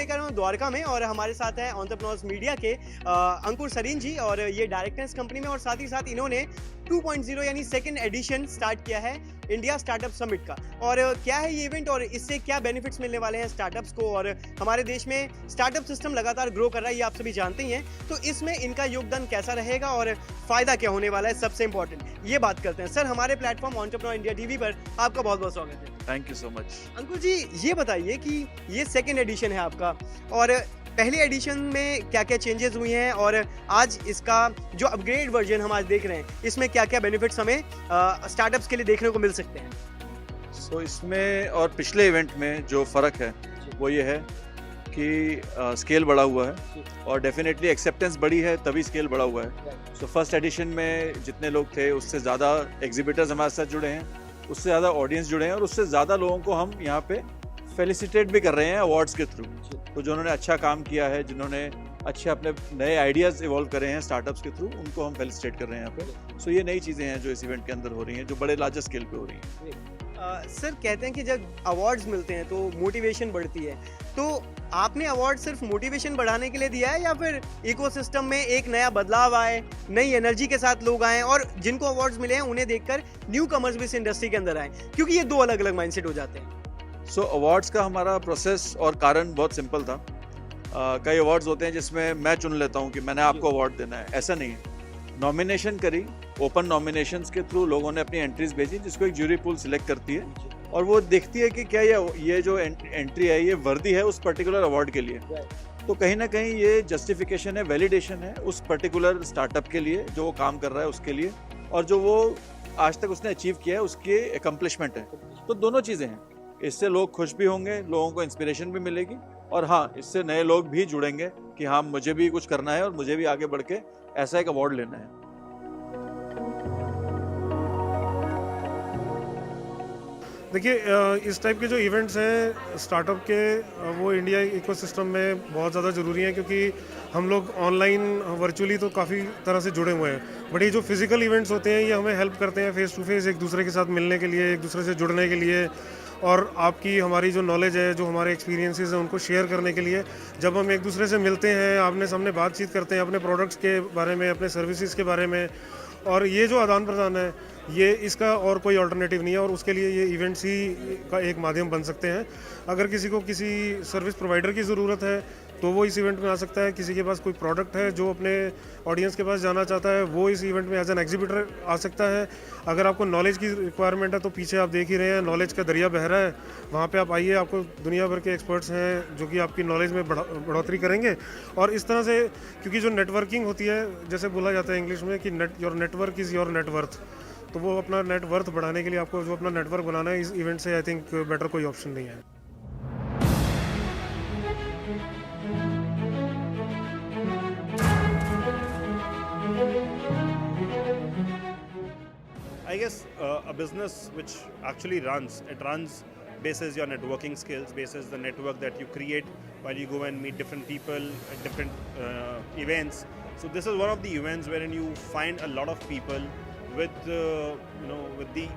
लेकर हूं द्वारका में और हमारे साथ हैं एंटरप्रेन्योर्स मीडिया के अंकुर सरीन जी और ये डायरेक्टर हैं इस कंपनी में और साथ ही साथ इन्होंने 2.0 यानी सेकंड एडिशन स्टार्ट किया है इंडिया स्टार्टअप समिट का। और क्या है ये इवेंट और इससे क्या बेनिफिट्स मिलने वाले हैं स्टार्टअप्स को, और हमारे देश में स्टार्टअप सिस्टम लगातार ग्रो कर रहा है, ये आप सभी जानते ही हैं, तो इसमें इनका योगदान कैसा रहेगा और फायदा क्या होने वाला है, सबसे इंपॉर्टेंट ये बात करते हैं। सर, हमारे प्लेटफॉर्म एंटरप्रेन्योर इंडिया टीवी पर आपका बहुत बहुत स्वागत है। Thank you so much. Ankur ji, ये बताइए कि ये सेकेंड एडिशन है आपका और पहले एडिशन में क्या क्या चेंजेस हुई हैं और आज इसका जो अपग्रेड वर्जन हम आज देख रहे हैं इसमें क्या क्या बेनिफिट्स हमें स्टार्टअप्स के लिए देखने को मिल सकते हैं। सो इसमें और पिछले इवेंट में जो फ़र्क है वो ये है कि स्केल बढ़ा हुआ है और डेफिनेटली एक्सेप्टेंस बढ़ी है, तभी स्केल बढ़ा हुआ है। सो फर्स्ट एडिशन में जितने लोग थे उससे ज़्यादा एग्जीबिटर्स हमारे साथ जुड़े हैं, उससे ज़्यादा ऑडियंस जुड़े हैं और उससे ज़्यादा लोगों को हम यहाँ पे फेलिसिटेट भी कर रहे हैं अवार्ड्स के थ्रू। तो जिन्होंने अच्छा काम किया है, जिन्होंने अच्छे अपने नए आइडियाज़ इवॉल्व करे हैं स्टार्टअप्स के थ्रू, उनको हम फेलिसिटेट कर रहे हैं यहाँ पे। सो ये नई चीज़ें हैं जो इस इवेंट के अंदर हो रही हैं, जो बड़े लार्जर स्केल पे हो रही हैं। सर, कहते हैं कि जब अवार्ड्स मिलते हैं तो मोटिवेशन बढ़ती है, तो आपने अवार्ड सिर्फ मोटिवेशन बढ़ाने के लिए दिया है या फिर इकोसिस्टम में एक नया बदलाव आए, नई एनर्जी के साथ लोग आए और जिनको अवार्ड्स मिले हैं उन्हें देखकर न्यू कमर्स भी इस इंडस्ट्री के अंदर आए, क्योंकि ये दो अलग अलग माइंडसेट हो जाते हैं। सो अवार्ड्स का हमारा प्रोसेस और कारण बहुत सिंपल था। कई अवार्ड्स होते हैं जिसमें मैं चुन लेता हूँ कि मैंने आपको अवार्ड देना है, ऐसा नहीं है। नॉमिनेशन करी, ओपन नॉमिनेशंस के थ्रू लोगों ने अपनी एंट्रीज भेजी, जिसको एक ज्यूरी पूल सिलेक्ट करती है और वो देखती है कि क्या ये जो एंट्री है ये वर्दी है उस पर्टिकुलर अवार्ड के लिए। तो कहीं ना कहीं ये जस्टिफिकेशन है, वैलिडेशन है उस पर्टिकुलर स्टार्टअप के लिए जो वो काम कर रहा है उसके लिए, और जो वो आज तक उसने अचीव किया है उसकी एकम्प्लिशमेंट है। तो दोनों चीज़ें हैं, इससे लोग खुश भी होंगे, लोगों को इंस्पिरेशन भी मिलेगी और हाँ, इससे नए लोग भी जुड़ेंगे कि हाँ मुझे भी कुछ करना है और मुझे भी आगे बढ़ के ऐसा एक अवार्ड लेना है। देखिए, इस टाइप के जो इवेंट्स हैं स्टार्टअप के, वो इंडिया इकोसिस्टम में बहुत ज़्यादा ज़रूरी हैं, क्योंकि हम लोग ऑनलाइन वर्चुअली तो काफ़ी तरह से जुड़े हुए हैं, बट ये जो फिज़िकल इवेंट्स होते हैं ये हमें हेल्प करते हैं फेस टू फेस एक दूसरे के साथ मिलने के लिए, एक दूसरे से जुड़ने के लिए, और आपकी हमारी जो नॉलेज है, जो हमारे एक्सपीरियंसेस हैं उनको शेयर करने के लिए। जब हम एक दूसरे से मिलते हैं, आमने सामने बातचीत करते हैं अपने प्रोडक्ट्स के बारे में, अपने सर्विसेज के बारे में, और ये जो आदान प्रदान है ये इसका और कोई अल्टरनेटिव नहीं है, और उसके लिए ये इवेंट्स ही का एक माध्यम बन सकते हैं। अगर किसी को किसी सर्विस प्रोवाइडर की ज़रूरत है तो वो इस इवेंट में आ सकता है, किसी के पास कोई प्रोडक्ट है जो अपने ऑडियंस के पास जाना चाहता है वो इस इवेंट में एज एन एग्जीबिटर आ सकता है। अगर आपको नॉलेज की रिक्वायरमेंट है तो पीछे आप देख ही रहे हैं, नॉलेज का दरिया बह रहा है, वहाँ पे आप आइए, आपको दुनिया भर के एक्सपर्ट्स हैं जो कि आपकी नॉलेज में बढ़ोतरी करेंगे। और इस तरह से, क्योंकि जो नेटवर्किंग होती है, जैसे बोला जाता है इंग्लिश में कि your network is your net worth, तो वो अपना नेटवर्थ बढ़ाने के लिए आपको जो अपना नेटवर्क बनाना है, इस इवेंट से आई थिंक बेटर कोई ऑप्शन नहीं है। I guess a business which actually runs bases your networking skills, bases the network that you create while you go and meet different people at different events. So this is one of the events wherein you find a lot of people with with the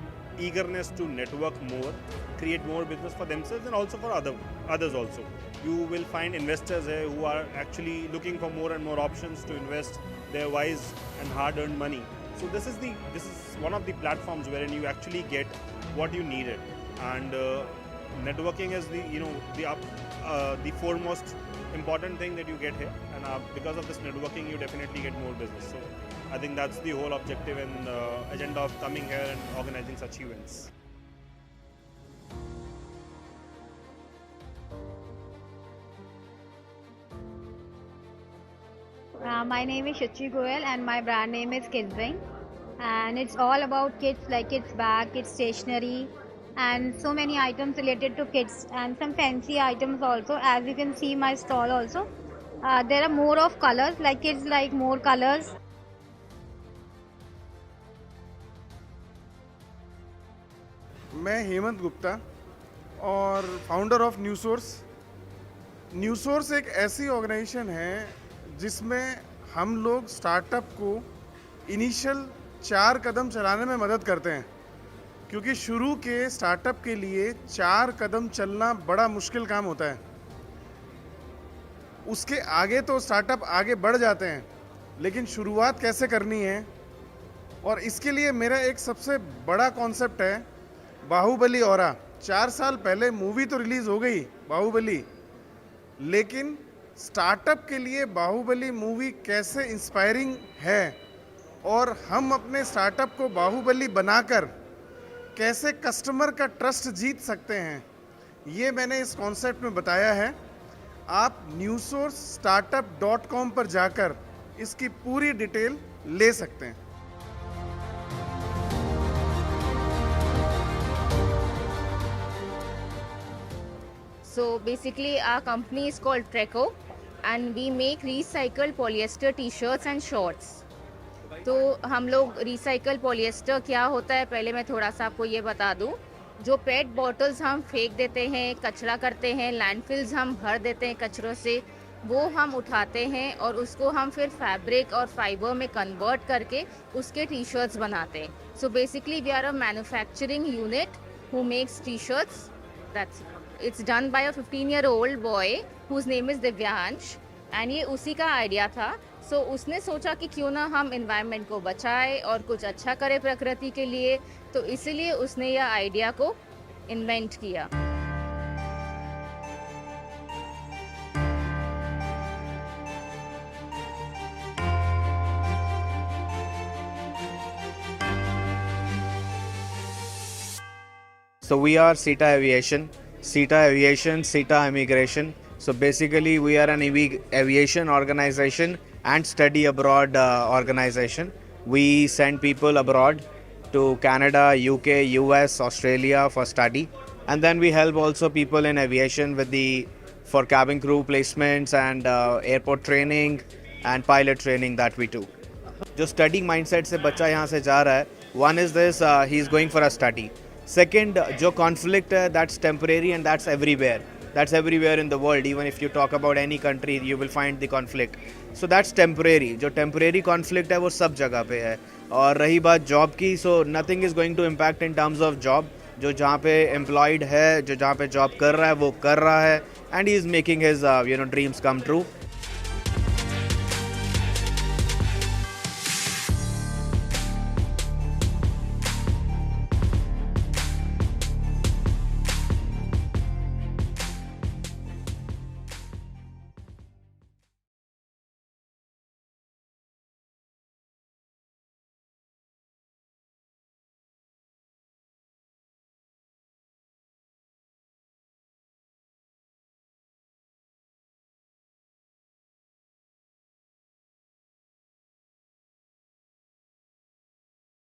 eagerness to network more, create more business for themselves and also for others also. You will find investors here who are actually looking for more and more options to invest their wise and hard-earned money. So this is one of the platforms wherein you actually get what you needed, and networking is the foremost important thing that you get here, and because of this networking you definitely get more business. So I think that's the whole objective and agenda of coming here and organizing such events. My name is Shachi Goyal and my brand name is Kidsbrain, and it's all about kids, like kids bag, kids stationery, and so many items related to kids, and some fancy items also. As you can see my stall also, there are more of colors, like kids like more colors. मैं हेमंत गुप्ता और founder of new source. New source एक ऐसी organisation है जिसमें हम लोग startup को initial 4 कदम चलाने में मदद करते हैं, क्योंकि शुरू के स्टार्टअप के लिए 4 कदम चलना बड़ा मुश्किल काम होता है। उसके आगे तो स्टार्टअप आगे बढ़ जाते हैं, लेकिन शुरुआत कैसे करनी है, और इसके लिए मेरा एक सबसे बड़ा कॉन्सेप्ट है बाहुबली ऑरा। 4 साल पहले मूवी तो रिलीज़ हो गई बाहुबली, लेकिन स्टार्टअप के लिए बाहुबली मूवी कैसे इंस्पायरिंग है और हम अपने स्टार्टअप को बाहुबली बनाकर कैसे कस्टमर का ट्रस्ट जीत सकते हैं, ये मैंने इस कॉन्सेप्ट में बताया है। आप newsourcestartup.com पर जाकर इसकी पूरी डिटेल ले सकते हैं। So basically our company is called Treco and we make recycled polyester t-shirts and shorts. तो हम लोग रिसाइकल पॉलिएस्टर क्या होता है पहले मैं थोड़ा सा आपको ये बता दूं। जो पेट बॉटल्स हम फेंक देते हैं, कचरा करते हैं, लैंडफिल्स हम भर देते हैं कचरों से, वो हम उठाते हैं और उसको हम फिर फैब्रिक और फाइबर में कन्वर्ट करके उसके टी शर्ट्स बनाते हैं। So basically we are a manufacturing unit who makes T shirts. That's it's done by a 15-year-old boy whose name is Divyansh and ये उसी का आइडिया था। सो उसने सोचा कि क्यों ना हम इन्वायरमेंट को बचाए और कुछ अच्छा करे प्रकृति के लिए, तो इसीलिए उसने यह आइडिया को इन्वेंट किया। So we are SITA Aviation, SITA Immigration. So basically we are an aviation organization and study abroad organization. We send people abroad to Canada, UK, US, Australia for study, and then we help also people in aviation with for cabin crew placements and airport training and pilot training that we do. जो study mindset से बच्चा यहाँ से जा रहा है, one is this he is going for a study. Second, जो conflict है that's temporary and that's everywhere in the world. Even if you talk about any country you will find the conflict, so that's temporary. जो temporary conflict है वो सब जगह पे है। और रही बात जॉब की, so nothing is going to impact in terms of job. जो जहाँ पे एम्प्लॉयड है, जो जहाँ पे जॉब कर रहा है वो कर रहा है, and he is making his dreams come true.